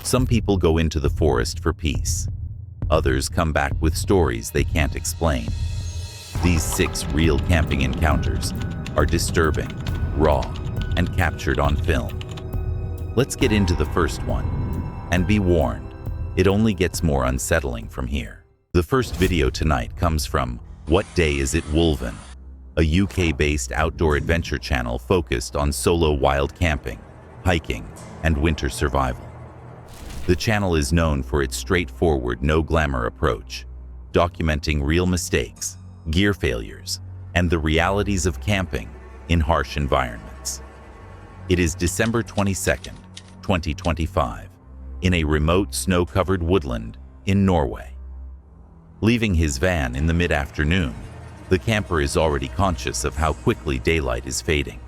Some people go into the forest for peace. Others come back with stories they can't explain. These 6 real camping encounters are disturbing, raw, and captured on film. Let's get into the first one. And be warned, it only gets more unsettling from here. The first video tonight comes from What Day Is It Wolven, a UK-based outdoor adventure channel focused on solo wild camping, hiking, and winter survival. The channel is known for its straightforward, no-glamour approach, documenting real mistakes, gear failures, and the realities of camping in harsh environments. It is December 22nd, 2025, in a remote snow-covered woodland in Norway. Leaving his van in the mid-afternoon, the camper is already conscious of how quickly daylight is fading.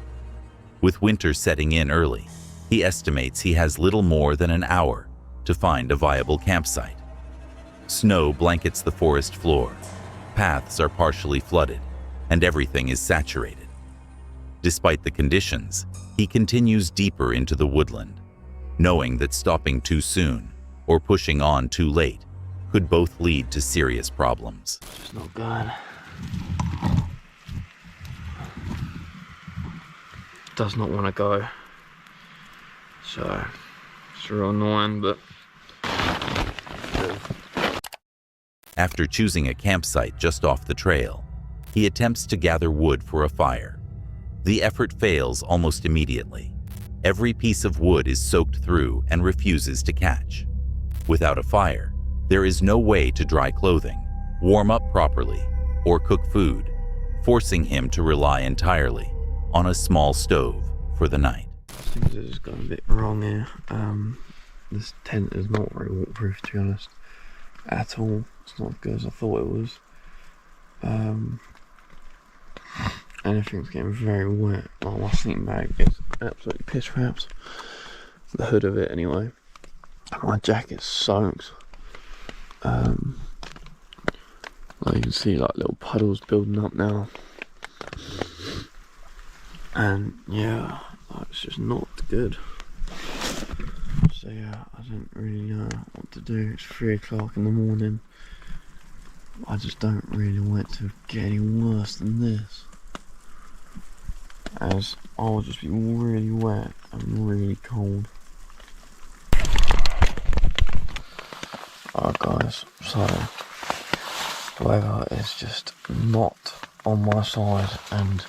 With winter setting in early, he estimates he has little more than an hour to find a viable campsite. Snow blankets the forest floor, paths are partially flooded, and everything is saturated. Despite the conditions, he continues deeper into the woodland, knowing that stopping too soon or pushing on too late could both lead to serious problems. It's not good. Does not want to go. So it's real annoying, but after choosing a campsite just off the trail, he attempts to gather wood for a fire. The effort fails almost immediately. Every piece of wood is soaked through and refuses to catch. Without a fire, there is no way to dry clothing, warm up properly, or cook food, forcing him to rely entirely on a small stove for the night. Things have just gone a bit wrong here. This tent is not very waterproof, to be honest, at all. It's not as good as I thought it was. Anything's getting very wet. Oh, my sleeping bag is absolutely piss wrapped. The hood of it, anyway. My jacket's soaked. Like you can see, like little puddles building up now. And yeah, it's just not good. So yeah, I don't really know what to do. It's 3 o'clock in the morning. I just don't really want it to get any worse than this, as I'll just be really wet and really cold. Alright guys, so the weather is just not on my side, and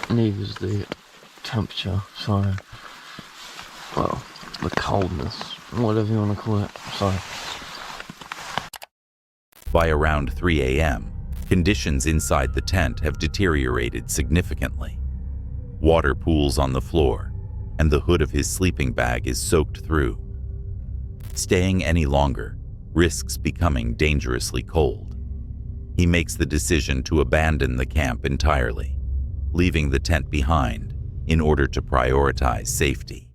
neither is the temperature, so, well, the coldness, whatever you want to call it. So by around 3 a.m., conditions inside the tent have deteriorated significantly. Water pools on the floor, and the hood of his sleeping bag is soaked through. Staying any longer risks becoming dangerously cold. He makes the decision to abandon the camp entirely, leaving the tent behind in order to prioritize safety.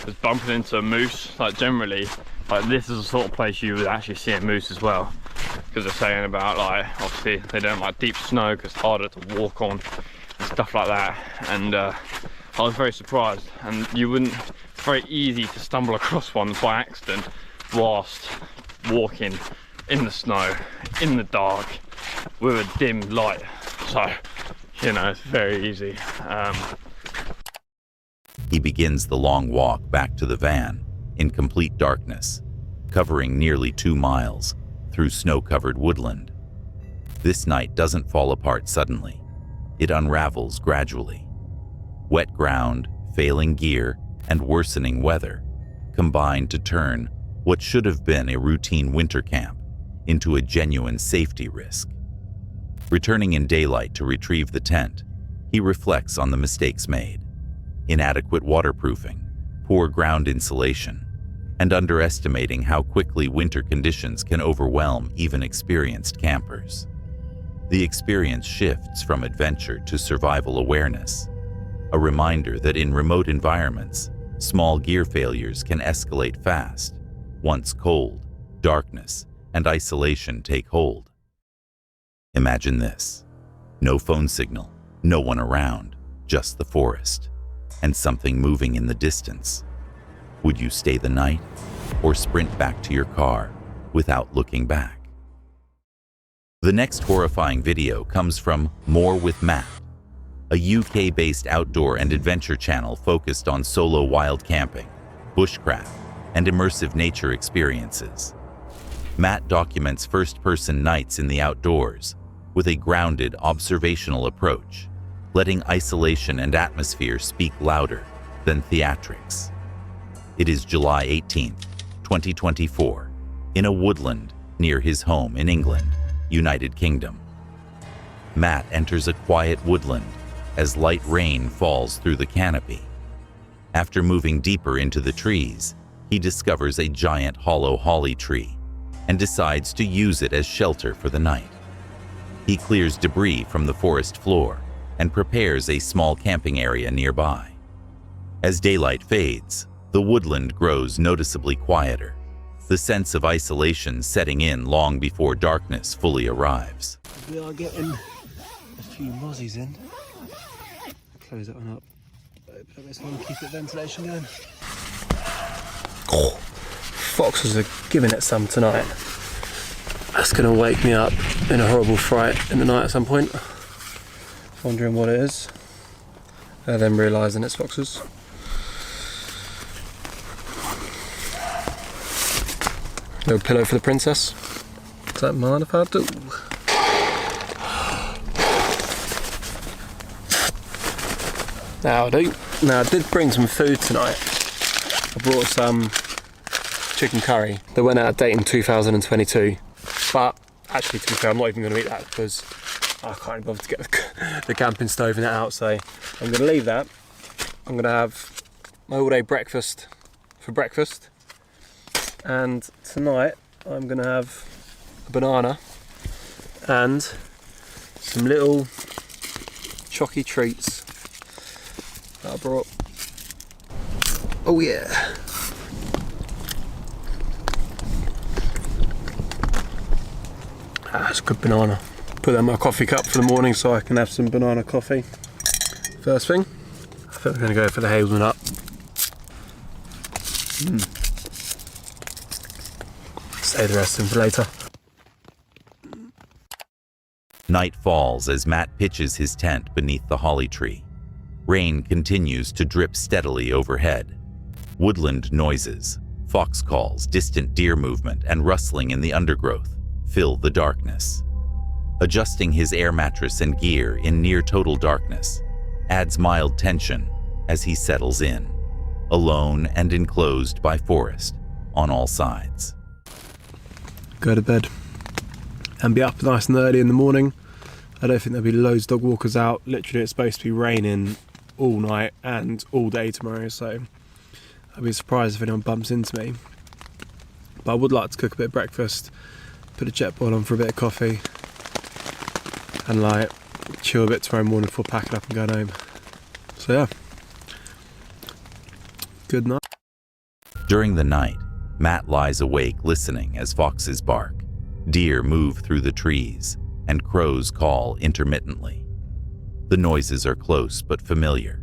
Just bumping into a moose, like generally, like this is the sort of place you would actually see a moose as well, because they're saying about, like, obviously they don't like deep snow because it's harder to walk on and stuff like that. And I was very surprised, and it's very easy to stumble across one by accident whilst walking in the snow, in the dark, with a dim light. So, you know, it's very easy. He begins the long walk back to the van in complete darkness, covering nearly 2 miles through snow-covered woodland. This night doesn't fall apart suddenly. It unravels gradually. Wet ground, failing gear, and worsening weather combine to turn what should have been a routine winter camp into a genuine safety risk. Returning in daylight to retrieve the tent, he reflects on the mistakes made: inadequate waterproofing, poor ground insulation, and underestimating how quickly winter conditions can overwhelm even experienced campers. The experience shifts from adventure to survival awareness, a reminder that in remote environments, small gear failures can escalate fast once cold, darkness, and isolation take hold. Imagine this: no phone signal, no one around, just the forest. and something moving in the distance. Would you stay the night or sprint back to your car without looking back? The next horrifying video comes from More with Matt, a UK-based outdoor and adventure channel focused on solo wild camping, bushcraft, and immersive nature experiences. Matt documents first-person nights in the outdoors with a grounded, observational approach, letting isolation and atmosphere speak louder than theatrics. It is July 18, 2024, in a woodland near his home in England, United Kingdom. Matt enters a quiet woodland as light rain falls through the canopy. After moving deeper into the trees, he discovers a giant hollow holly tree and decides to use it as shelter for the night. He clears debris from the forest floor and prepares a small camping area nearby. As daylight fades, the woodland grows noticeably quieter, the sense of isolation setting in long before darkness fully arrives. We are getting a few mozzies in. Close that one up. Put this one, keep the ventilation going. Oh, foxes are giving it some tonight. That's going to wake me up in a horrible fright in the night at some point. Wondering what it is. And then realising it's foxes. Little pillow for the princess. Is that mine if I do? Now I do. Now I did bring some food tonight. I brought some chicken curry that went out of date in 2022. But actually, to be fair, I'm not even going to eat that because I can't bother to get the camping stove and that out. So I'm going to leave that. I'm going to have my all-day breakfast for breakfast. And tonight I'm going to have a banana and some little chocky treats that I brought. Oh yeah. That's a good banana. Put that in my coffee cup for the morning so I can have some banana coffee. First thing, I think we're going to go for the hazelnut. Save the rest in for later. Night falls as Matt pitches his tent beneath the holly tree. Rain continues to drip steadily overhead. Woodland noises, fox calls, distant deer movement, and rustling in the undergrowth fill the darkness. Adjusting his air mattress and gear in near total darkness adds mild tension as he settles in, alone and enclosed by forest on all sides. Go to bed and be up nice and early in the morning. I don't think there'll be loads of dog walkers out. Literally, it's supposed to be raining all night and all day tomorrow, so I'd be surprised if anyone bumps into me. But I would like to cook a bit of breakfast, put a jet boil on for a bit of coffee, and like chill a bit tomorrow morning before packing up and going home. So yeah, good night. During the night, Matt lies awake listening as foxes bark, deer move through the trees, and crows call intermittently. The noises are close but familiar.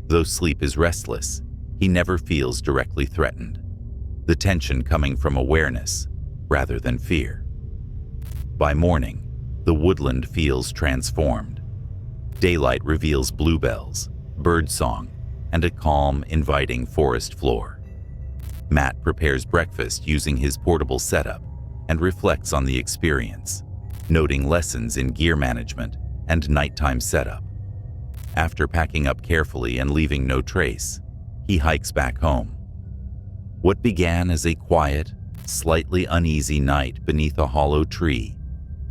Though sleep is restless, he never feels directly threatened, the tension coming from awareness rather than fear. By morning, the woodland feels transformed. Daylight reveals bluebells, birdsong, and a calm, inviting forest floor. Matt prepares breakfast using his portable setup and reflects on the experience, noting lessons in gear management and nighttime setup. After packing up carefully and leaving no trace, he hikes back home. What began as a quiet, slightly uneasy night beneath a hollow tree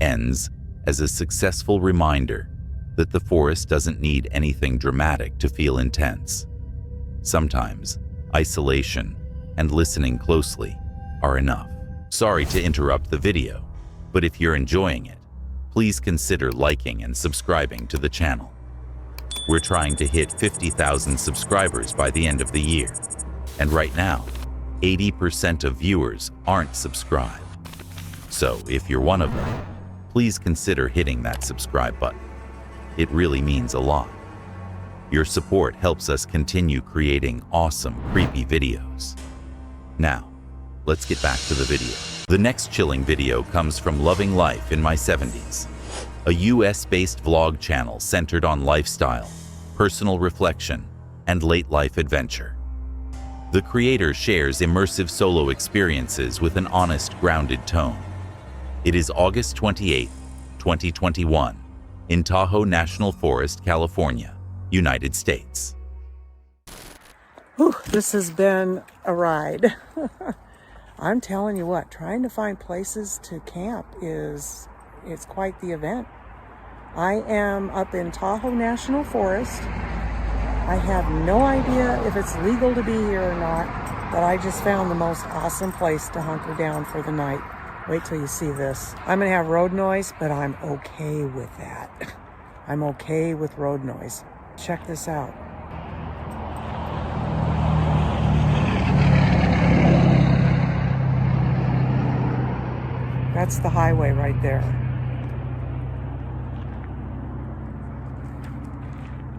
ends as a successful reminder that the forest doesn't need anything dramatic to feel intense. Sometimes, isolation and listening closely are enough. Sorry to interrupt the video, but if you're enjoying it, please consider liking and subscribing to the channel. We're trying to hit 50,000 subscribers by the end of the year, and right now, 80% of viewers aren't subscribed. So if you're one of them, please consider hitting that subscribe button. It really means a lot. Your support helps us continue creating awesome, creepy videos. Now, let's get back to the video. The next chilling video comes from Loving Life in My 70s, a US-based vlog channel centered on lifestyle, personal reflection, and late life adventure. The creator shares immersive solo experiences with an honest, grounded tone. It is August 28, 2021, in Tahoe National Forest, California, United States. Whew, this has been a ride. I'm telling you what, trying to find places to camp it's quite the event. I am up in Tahoe National Forest. I have no idea if it's legal to be here or not, but I just found the most awesome place to hunker down for the night. Wait till you see this. I'm gonna have road noise, but I'm okay with that. I'm okay with road noise. Check this out. That's the highway right there.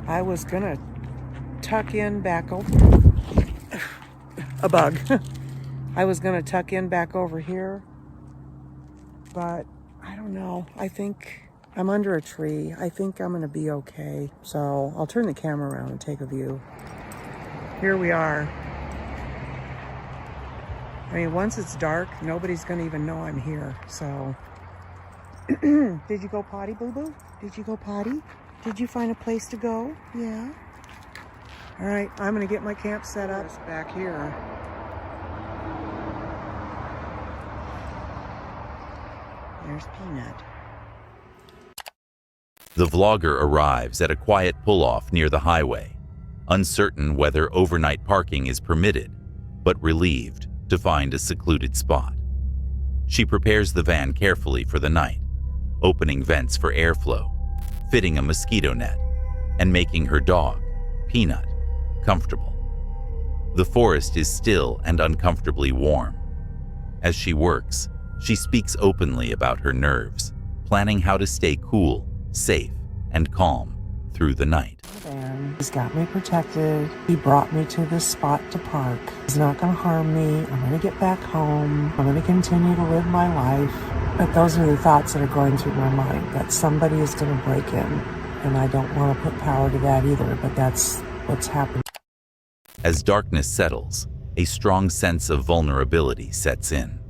I was gonna tuck in back over a bug. I was gonna tuck in back over here, but I don't know. I think I'm under a tree. I think I'm gonna be okay. So I'll turn the camera around and take a view. Here we are. I mean, once it's dark, nobody's gonna even know I'm here, so. Did you go potty, boo-boo? Did you go potty? Did you find a place to go? Yeah. All right, I'm gonna get my camp set up back here. There's Peanut. The vlogger arrives at a quiet pull-off near the highway, uncertain whether overnight parking is permitted, but relieved to find a secluded spot. She prepares the van carefully for the night, opening vents for airflow, fitting a mosquito net, and making her dog, Peanut, comfortable. The forest is still and uncomfortably warm. As she works, she speaks openly about her nerves, planning how to stay cool, safe, and calm through the night. He's got me protected. He brought me to this spot to park. He's not going to harm me. I'm going to get back home. I'm going to continue to live my life. But those are the thoughts that are going through my mind, that somebody is going to break in. And I don't want to put power to that either, but that's what's happening. As darkness settles, a strong sense of vulnerability sets in.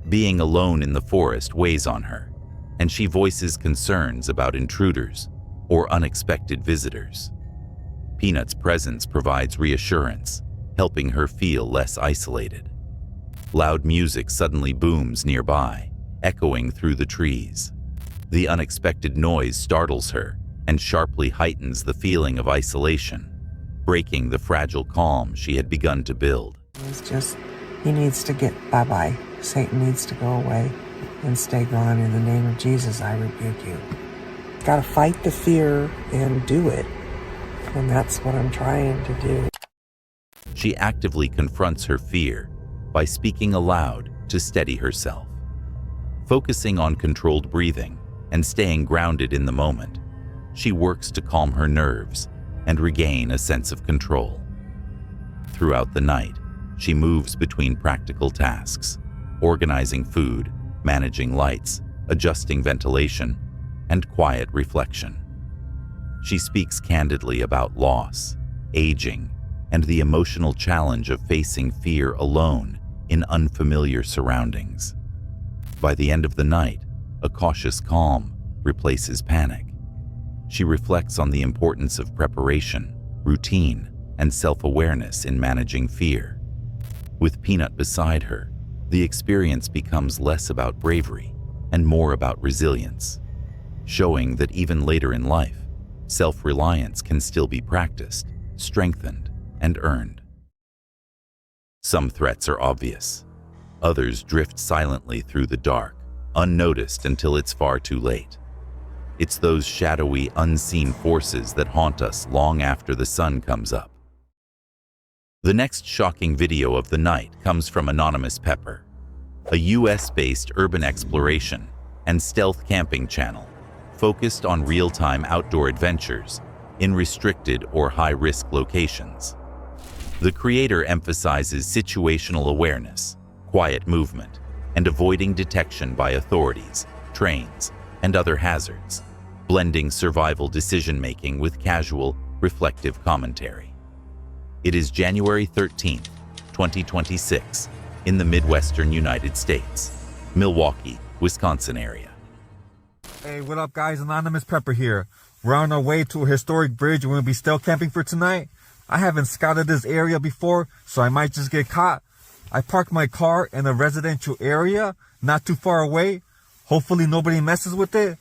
Being alone in the forest weighs on her, and she voices concerns about intruders or unexpected visitors. Peanut's presence provides reassurance, helping her feel less isolated. Loud music suddenly booms nearby, echoing through the trees. The unexpected noise startles her and sharply heightens the feeling of isolation, breaking the fragile calm she had begun to build. It's just, he needs to get bye-bye. Satan needs to go away and stay gone. In the name of Jesus, I rebuke you. Got to fight the fear and do it. And that's what I'm trying to do. She actively confronts her fear by speaking aloud to steady herself. Focusing on controlled breathing and staying grounded in the moment, she works to calm her nerves and regain a sense of control. Throughout the night, she moves between practical tasks, organizing food, managing lights, adjusting ventilation, and quiet reflection. She speaks candidly about loss, aging, and the emotional challenge of facing fear alone in unfamiliar surroundings. By the end of the night, a cautious calm replaces panic. She reflects on the importance of preparation, routine, and self-awareness in managing fear. With Peanut beside her, the experience becomes less about bravery and more about resilience, showing that even later in life, self-reliance can still be practiced, strengthened, and earned. Some threats are obvious. Others drift silently through the dark, unnoticed until it's far too late. It's those shadowy, unseen forces that haunt us long after the sun comes up. The next shocking video of the night comes from Anonymous Pepper, a US-based urban exploration and stealth camping channel focused on real-time outdoor adventures in restricted or high-risk locations. The creator emphasizes situational awareness, quiet movement, and avoiding detection by authorities, trains, and other hazards, blending survival decision-making with casual, reflective commentary. It is January 13th, 2026, in the Midwestern United States, Milwaukee, Wisconsin area. Hey, what up guys? Anonymous Prepper here. We're on our way to a historic bridge and we'll be still camping for tonight. I haven't scouted this area before, so I might just get caught. I parked my car in a residential area, not too far away. Hopefully nobody messes with it.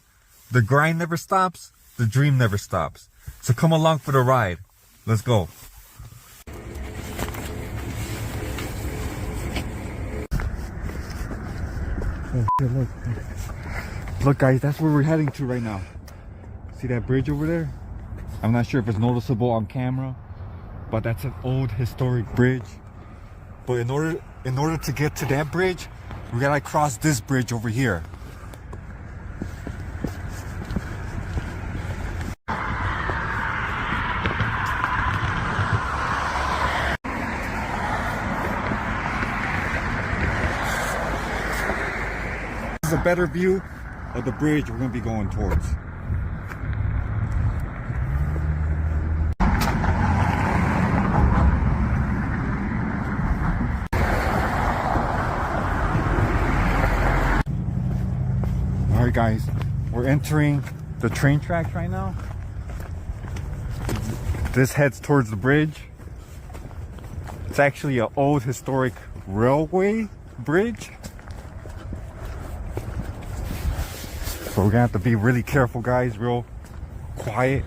The grind never stops, the dream never stops. So come along for the ride. Let's go. Oh, shit, look. Look guys, that's where we're heading to right now. See that bridge over there? I'm not sure if it's noticeable on camera, but that's an old historic bridge. But in order to get to that bridge, we gotta cross this bridge over here. This is a better view of the bridge we're gonna be going towards. Alright guys, we're entering the train tracks right now. This heads towards the bridge. It's actually an old historic railway bridge. So we're gonna have to be really careful guys, real quiet.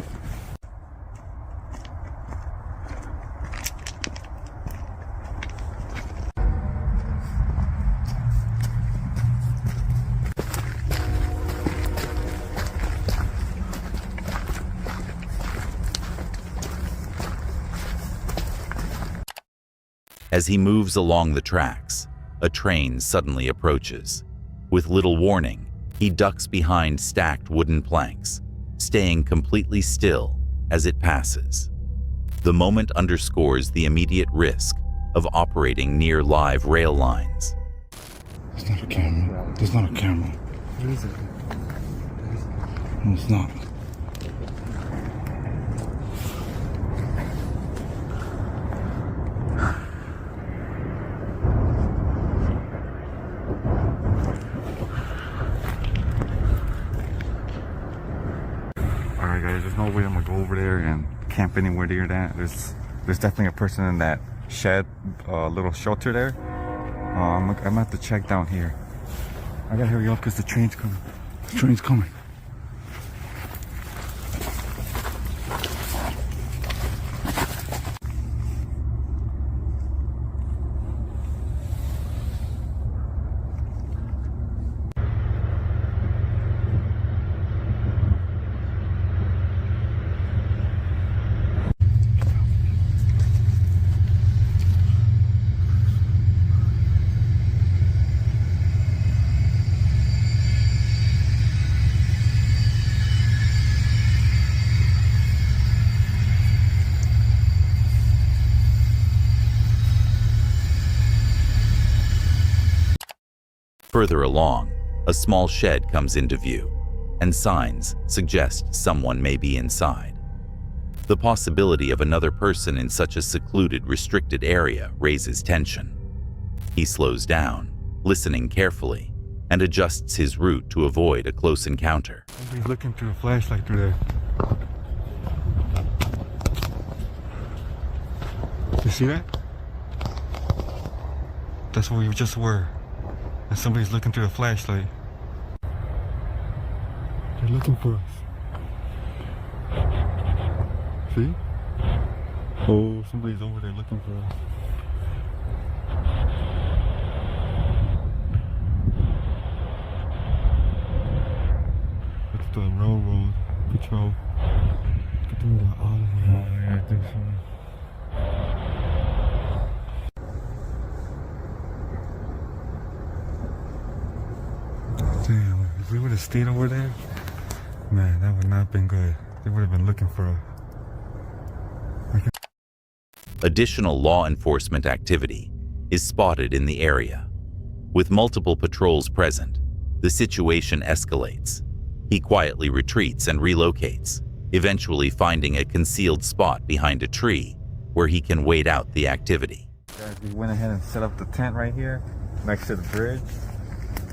As he moves along the tracks, a train suddenly approaches. With little warning, he ducks behind stacked wooden planks, staying completely still as it passes. The moment underscores the immediate risk of operating near live rail lines. There's not a camera. There's not a camera. What is it? No, it's not. Alright guys, there's no way I'm gonna go over there and camp anywhere near that. There's definitely a person in that shed, little shelter there. I'm gonna have to check down here. I gotta hurry up because the train's coming. The train's coming. Further along, a small shed comes into view, and signs suggest someone may be inside. The possibility of another person in such a secluded, restricted area raises tension. He slows down, listening carefully, and adjusts his route to avoid a close encounter. Somebody's looking through a flashlight through there. You see that? That's where we just were. And somebody's looking through a flashlight. They're looking for us. See? Oh, somebody's over there looking for us. It's the railroad patrol. Get them out of here. Oh yeah, I think so. Damn, if we would have stayed over there, man, that would not have been good. They would have been looking for us. Additional law enforcement activity is spotted in the area. With multiple patrols present, the situation escalates. He quietly retreats and relocates, eventually finding a concealed spot behind a tree where he can wait out the activity. Guys, we went ahead and set up the tent right here next to the bridge.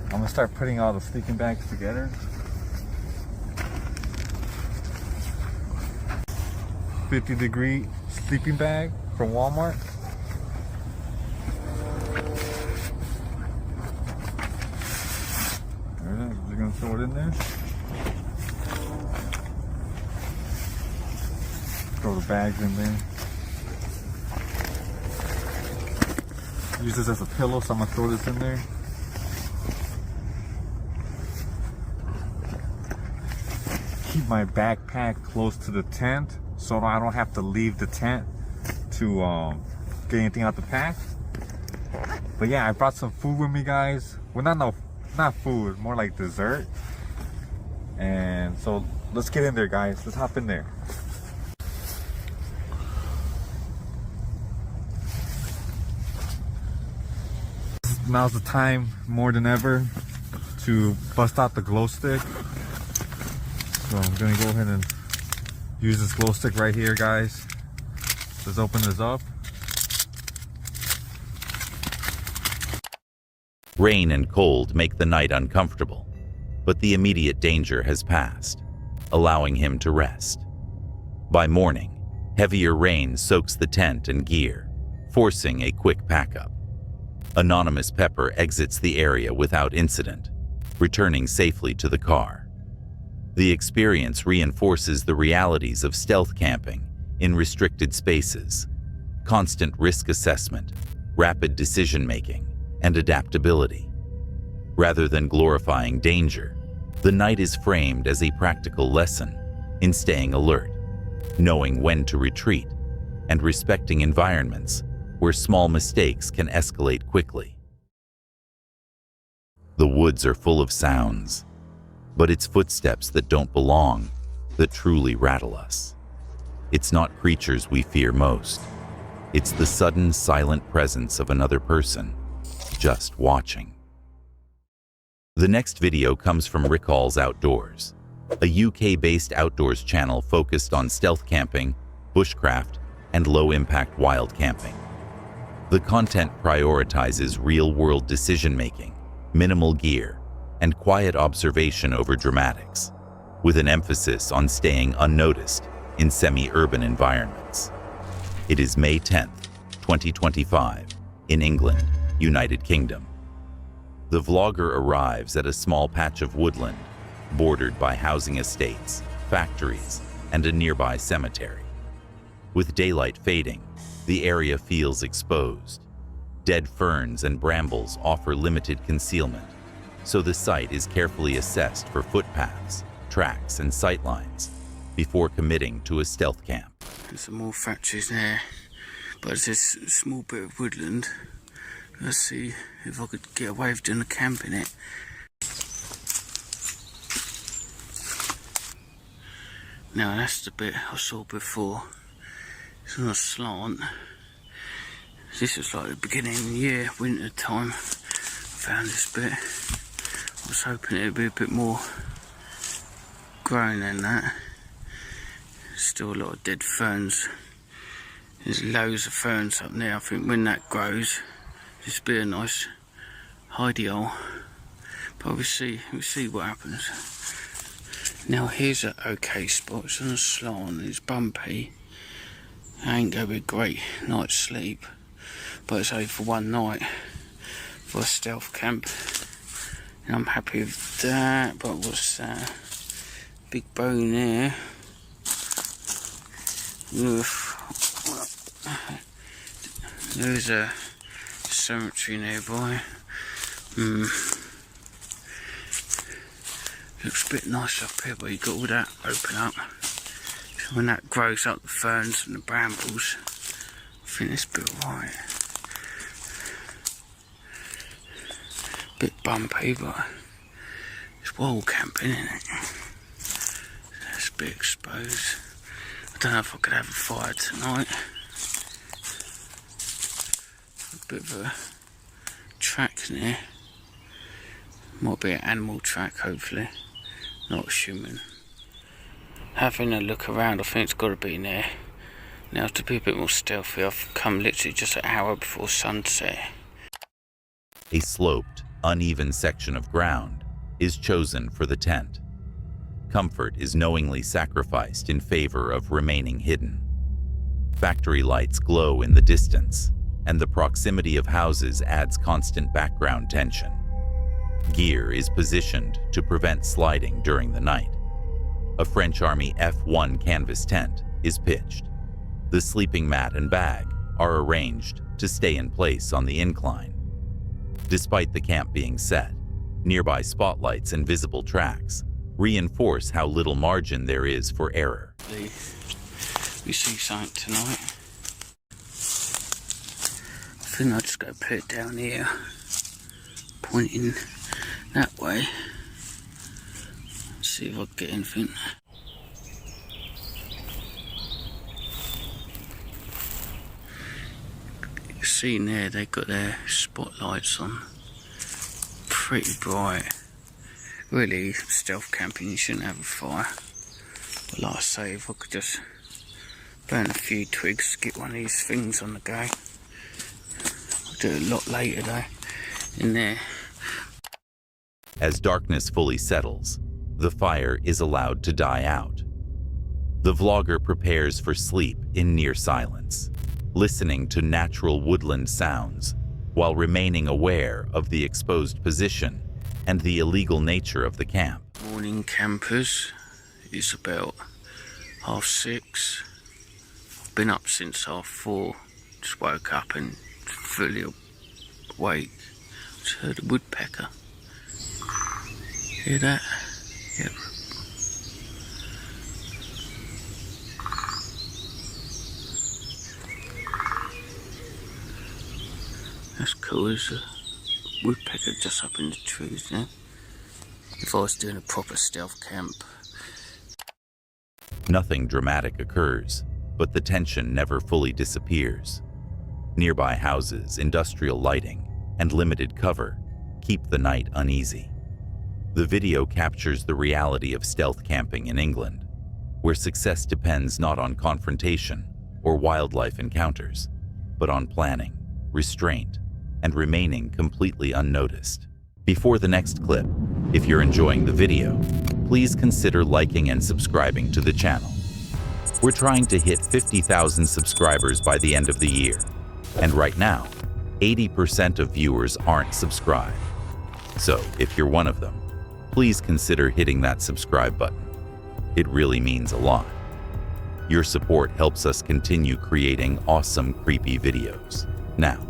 I'm gonna start putting all the sleeping bags together. 50-degree sleeping bag from Walmart. There it is. We're gonna throw it in there. Throw the bags in there. Use this as a pillow, so I'm gonna throw this in there. Keep my backpack close to the tent so I don't have to leave the tent to get anything out the pack. But yeah, I brought some food with me, guys. Well, not food, more like dessert. And so let's get in there, guys. Let's hop in there. Now's the time more than ever to bust out the glow stick. So I'm gonna go ahead and use this glow stick right here, guys. Let's open this up. Rain and cold make the night uncomfortable, but the immediate danger has passed, allowing him to rest. By morning, heavier rain soaks the tent and gear, forcing a quick pack-up. Anonymous Pepper exits the area without incident, returning safely to the car. The experience reinforces the realities of stealth camping in restricted spaces, constant risk assessment, rapid decision-making, and adaptability. Rather than glorifying danger, the night is framed as a practical lesson in staying alert, knowing when to retreat, and respecting environments where small mistakes can escalate quickly. The woods are full of sounds, but it's footsteps that don't belong that truly rattle us. It's not creatures we fear most. It's the sudden, silent presence of another person, just watching. The next video comes from Rickall's Outdoors, a UK-based outdoors channel focused on stealth camping, bushcraft, and low-impact wild camping. The content prioritizes real-world decision-making, minimal gear, and quiet observation over dramatics, with an emphasis on staying unnoticed in semi-urban environments. It is May 10th, 2025, in England, United Kingdom. The vlogger arrives at a small patch of woodland, bordered by housing estates, factories, and a nearby cemetery. With daylight fading, the area feels exposed. Dead ferns and brambles offer limited concealment, so the site is carefully assessed for footpaths, tracks, and sightlines before committing to a stealth camp. There's some more factories there, but it's this small bit of woodland. Let's see if I could get away with doing a camp in it. Now that's the bit I saw before. It's on a slant. This was like the beginning of the year, winter time. I found this bit. I was hoping it would be a bit more grown than that. Still a lot of dead ferns. There's loads of ferns up there. I think when that grows, this will be a nice hidey hole. But we'll see what happens. Now here's an okay spot. It's on a slant. It's bumpy. It ain't gonna be a great night's sleep, but it's only for one night for a stealth camp, and I'm happy with that. But what's that? Big bone there. Oof. There's a cemetery nearby. Looks a bit nice up here, but you got all that open up. So when that grows up, the ferns and the brambles, I think this bit alright. Bit bumpy, but it's wild camping, isn't it? It's a bit exposed. I don't know if I could have a fire tonight. bit of a track there. Might be an animal track, hopefully, not a human. Having a look around, I think it's got to be in there. Now to be a bit more stealthy, I've come literally just an hour before sunset. A sloped, uneven section of ground is chosen for the tent. Comfort is knowingly sacrificed in favor of remaining hidden. Factory lights glow in the distance, and the proximity of houses adds constant background tension. Gear is positioned to prevent sliding during the night. A French Army F1 canvas tent is pitched. The sleeping mat and bag are arranged to stay in place on the incline. Despite the camp being set, nearby spotlights and visible tracks reinforce how little margin there is for error. We see something tonight. I think I'll just go put it down here, pointing that way. See if I can get anything. You can see in there they've got their spotlights on, pretty bright. Really, stealth camping, you shouldn't have a fire. But like I say, if I could just burn a few twigs, get one of these things on the go. I'll do it a lot later though, in there. As darkness fully settles, the fire is allowed to die out. The vlogger prepares for sleep in near silence, listening to natural woodland sounds while remaining aware of the exposed position and the illegal nature of the camp. Morning campers, it's about 6:30. I've been up since 4:30. Just woke up and fully awake. Just heard a woodpecker. Hear that? Yep. That's cool, there's a woodpecker just up in the trees there. If I was doing a proper stealth camp. Nothing dramatic occurs, but the tension never fully disappears. Nearby houses, industrial lighting, and limited cover keep the night uneasy. The video captures the reality of stealth camping in England, where success depends not on confrontation or wildlife encounters, but on planning, restraint, and remaining completely unnoticed. Before the next clip, if you're enjoying the video, please consider liking and subscribing to the channel. We're trying to hit 50,000 subscribers by the end of the year, and right now, 80% of viewers aren't subscribed. So if you're one of them, please consider hitting that subscribe button. It really means a lot. Your support helps us continue creating awesome, creepy videos. Now,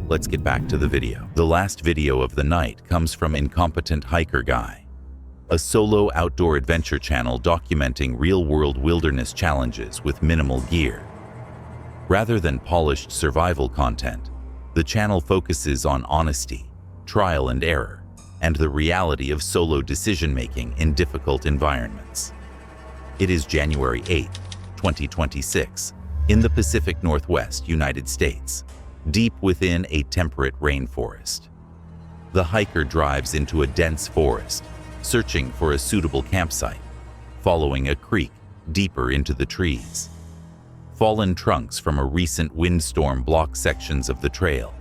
let's get back to the video. The last video of the night comes from Incompetent Hiker Guy, a solo outdoor adventure channel documenting real-world wilderness challenges with minimal gear. Rather than polished survival content, the channel focuses on honesty, trial and error, and the reality of solo decision-making in difficult environments. It is January 8, 2026, in the Pacific Northwest, United States, deep within a temperate rainforest. The hiker drives into a dense forest, searching for a suitable campsite, following a creek deeper into the trees. Fallen trunks from a recent windstorm block sections of the trail,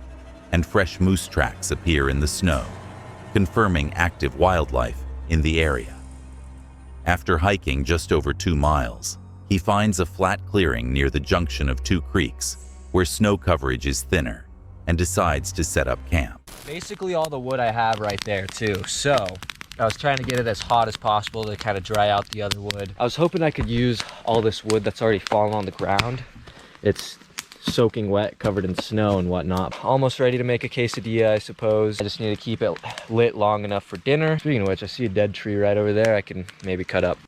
and fresh moose tracks appear in the snow, confirming active wildlife in the area. After hiking just over 2 miles, he finds a flat clearing near the junction of 2 creeks where snow coverage is thinner and decides to set up camp. Basically all the wood I have right there too, so I was trying to get it as hot as possible to kind of dry out the other wood. I was hoping I could use all this wood that's already fallen on the ground. It's soaking wet, covered in snow and whatnot. Almost ready to make a quesadilla, I suppose. I just need to keep it lit long enough for dinner. Speaking of which, I see a dead tree right over there I can maybe cut up.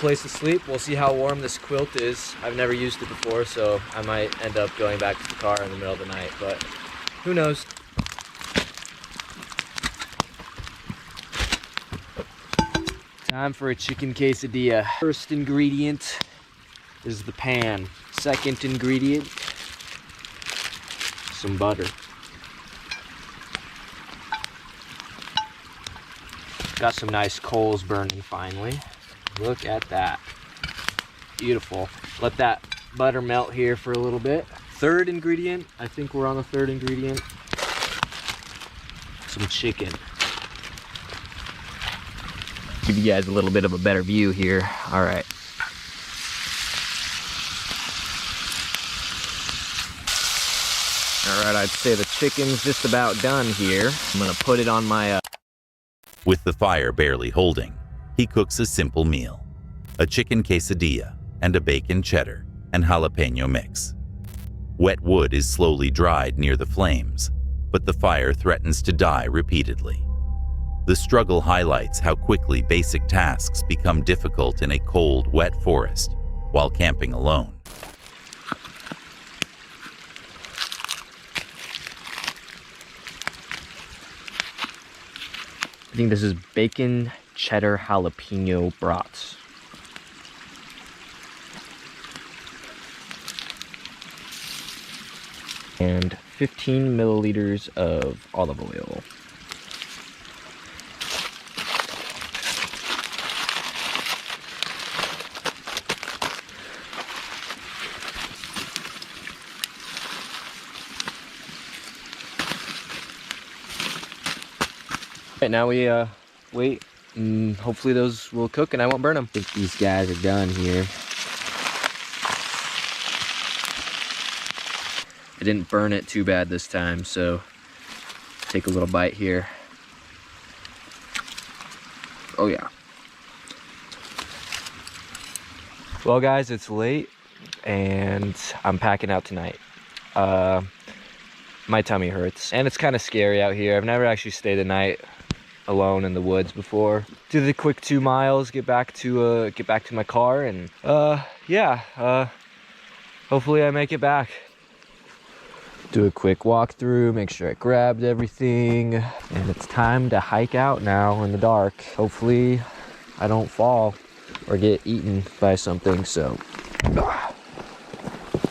place to sleep. We'll see how warm this quilt is. I've never used it before, so I might end up going back to the car in the middle of the night, but who knows? Time for a chicken quesadilla. First ingredient is the pan. Second ingredient, some butter. Got some nice coals burning finally. Look at that. Beautiful. Let that butter melt here for a little bit. Third ingredient, I think we're on the third ingredient. Some chicken. Give you guys a little bit of a better view here. All right. All right, I'd say the chicken's just about done here. I'm gonna put it on my... With the fire barely holding, he cooks a simple meal. A chicken quesadilla and a bacon cheddar and jalapeno mix. Wet wood is slowly dried near the flames, but the fire threatens to die repeatedly. The struggle highlights how quickly basic tasks become difficult in a cold, wet forest while camping alone. I think this is bacon cheddar jalapeno brats. And 15 milliliters of olive oil. Right, now we wait, and hopefully those will cook and I won't burn them. I think these guys are done here. I didn't burn it too bad this time, so take a little bite here. Oh yeah. Well guys, it's late and I'm packing out tonight. My tummy hurts and it's kind of scary out here. I've never actually stayed a night alone in the woods before. Do the quick 2 miles, get back to my car, and hopefully I make it back. Do a quick walkthrough, make sure I grabbed everything, and it's time to hike out now in the dark. Hopefully I don't fall or get eaten by something. So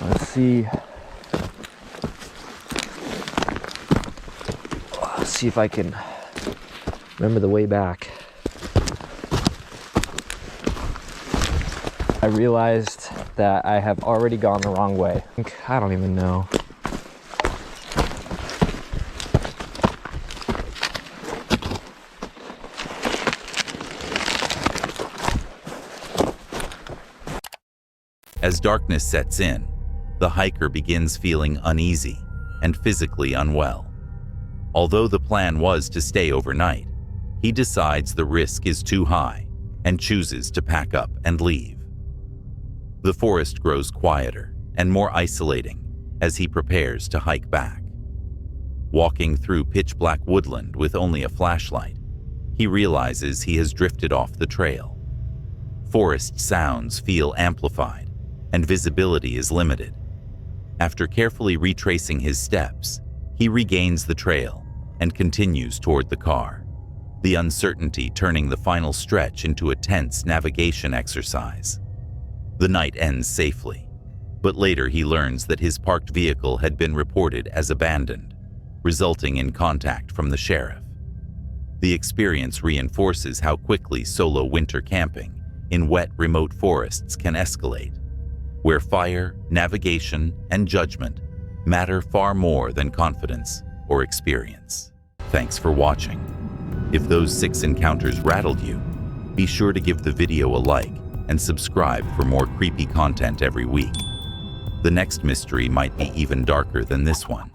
let's see. Let's see if I can remember the way back. I realized that I have already gone the wrong way. I don't even know. As darkness sets in, the hiker begins feeling uneasy and physically unwell. Although the plan was to stay overnight, he decides the risk is too high and chooses to pack up and leave. The forest grows quieter and more isolating as he prepares to hike back. Walking through pitch-black woodland with only a flashlight, he realizes he has drifted off the trail. Forest sounds feel amplified and visibility is limited. After carefully retracing his steps, he regains the trail and continues toward the car, the uncertainty turning the final stretch into a tense navigation exercise. The night ends safely, but later he learns that his parked vehicle had been reported as abandoned, resulting in contact from the sheriff. The experience reinforces how quickly solo winter camping in wet, remote forests can escalate, where fire, navigation, and judgment matter far more than confidence or experience. Thanks for watching. If those 6 encounters rattled you, be sure to give the video a like and subscribe for more creepy content every week. The next mystery might be even darker than this one.